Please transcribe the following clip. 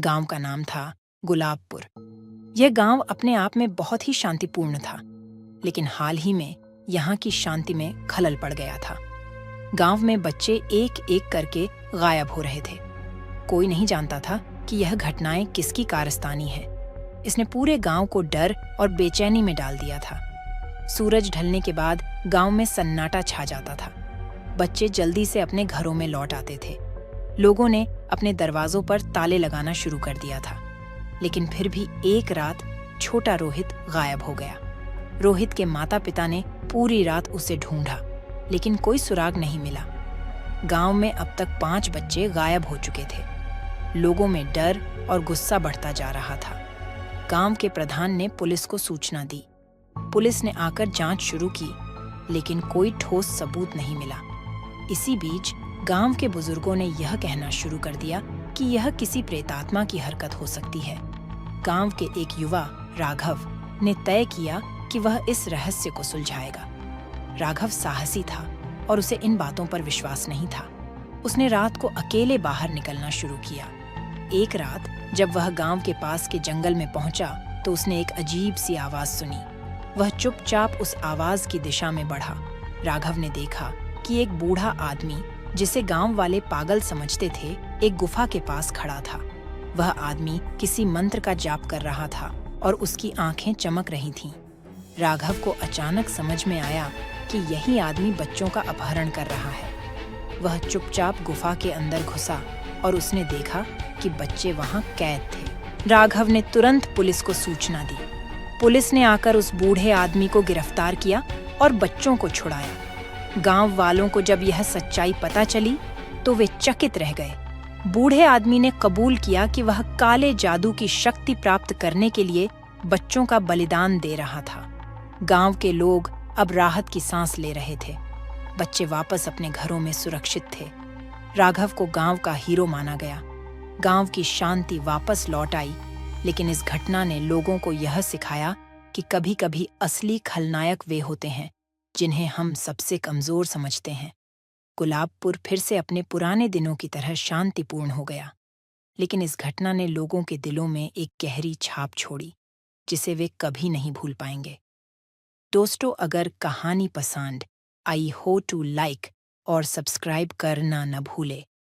गांव का नाम था गुलाबपुर। यह गांव अपने आप में बहुत ही शांतिपूर्ण था, लेकिन हाल ही में यहाँ की शांति में खलल पड़ गया था। गांव में बच्चे एक एक करके गायब हो रहे थे। कोई नहीं जानता था कि यह घटनाएं किसकी कारस्तानी है। इसने पूरे गांव को डर और बेचैनी में डाल दिया था। सूरज ढलने के बाद गांव में सन्नाटा छा जाता था। बच्चे जल्दी से अपने घरों में लौट आते थे। लोगों ने अपने दरवाजों पर ताले लगाना शुरू कर दिया था, लेकिन फिर भी एक रात छोटा रोहित गायब हो गया। रोहित के माता पिता ने पूरी रात उसे ढूंढा, लेकिन कोई सुराग नहीं मिला। गांव में अब तक 5 बच्चे गायब हो चुके थे। लोगों में डर और गुस्सा बढ़ता जा रहा था। गांव के प्रधान ने पुलिस को सूचना दी। पुलिस ने आकर जांच शुरू की, लेकिन कोई ठोस सबूत नहीं मिला। इसी बीच गांव के बुजुर्गों ने यह कहना शुरू कर दिया कि यह किसी प्रेतात्मा की हरकत हो सकती है। गांव के एक युवा राघव ने तय किया कि वह इस रहस्य को सुलझाएगा। राघव साहसी था और उसे इन बातों पर विश्वास नहीं था। उसने रात को अकेले बाहर निकलना शुरू किया। एक रात जब वह गांव के पास के जंगल में पहुंचा तो उसने एक अजीब सी आवाज सुनी। वह चुपचाप उस आवाज की दिशा में बढ़ा। राघव ने देखा कि एक बूढ़ा आदमी, जिसे गांव वाले पागल समझते थे, एक गुफा के पास खड़ा था। वह आदमी किसी मंत्र का जाप कर रहा था और उसकी आंखें चमक रही थीं। राघव को अचानक समझ में आया कि यही आदमी बच्चों का अपहरण कर रहा है। वह चुपचाप गुफा के अंदर घुसा और उसने देखा कि बच्चे वहां कैद थे। राघव ने तुरंत पुलिस को सूचना दी। पुलिस ने आकर उस बूढ़े आदमी को गिरफ्तार किया और बच्चों को छुड़ाया। गांव वालों को जब यह सच्चाई पता चली तो वे चकित रह गए। बूढ़े आदमी ने कबूल किया कि वह काले जादू की शक्ति प्राप्त करने के लिए बच्चों का बलिदान दे रहा था। गांव के लोग अब राहत की सांस ले रहे थे। बच्चे वापस अपने घरों में सुरक्षित थे। राघव को गांव का हीरो माना गया। गांव की शांति वापस लौट आई, लेकिन इस घटना ने लोगों को यह सिखाया कि कभी-कभी असली खलनायक वे होते हैं जिन्हें हम सबसे कमजोर समझते हैं। गुलाबपुर फिर से अपने पुराने दिनों की तरह शांतिपूर्ण हो गया, लेकिन इस घटना ने लोगों के दिलों में एक गहरी छाप छोड़ी, जिसे वे कभी नहीं भूल पाएंगे। दोस्तों, अगर कहानी पसंद आई हो तो लाइक और सब्सक्राइब करना न भूले।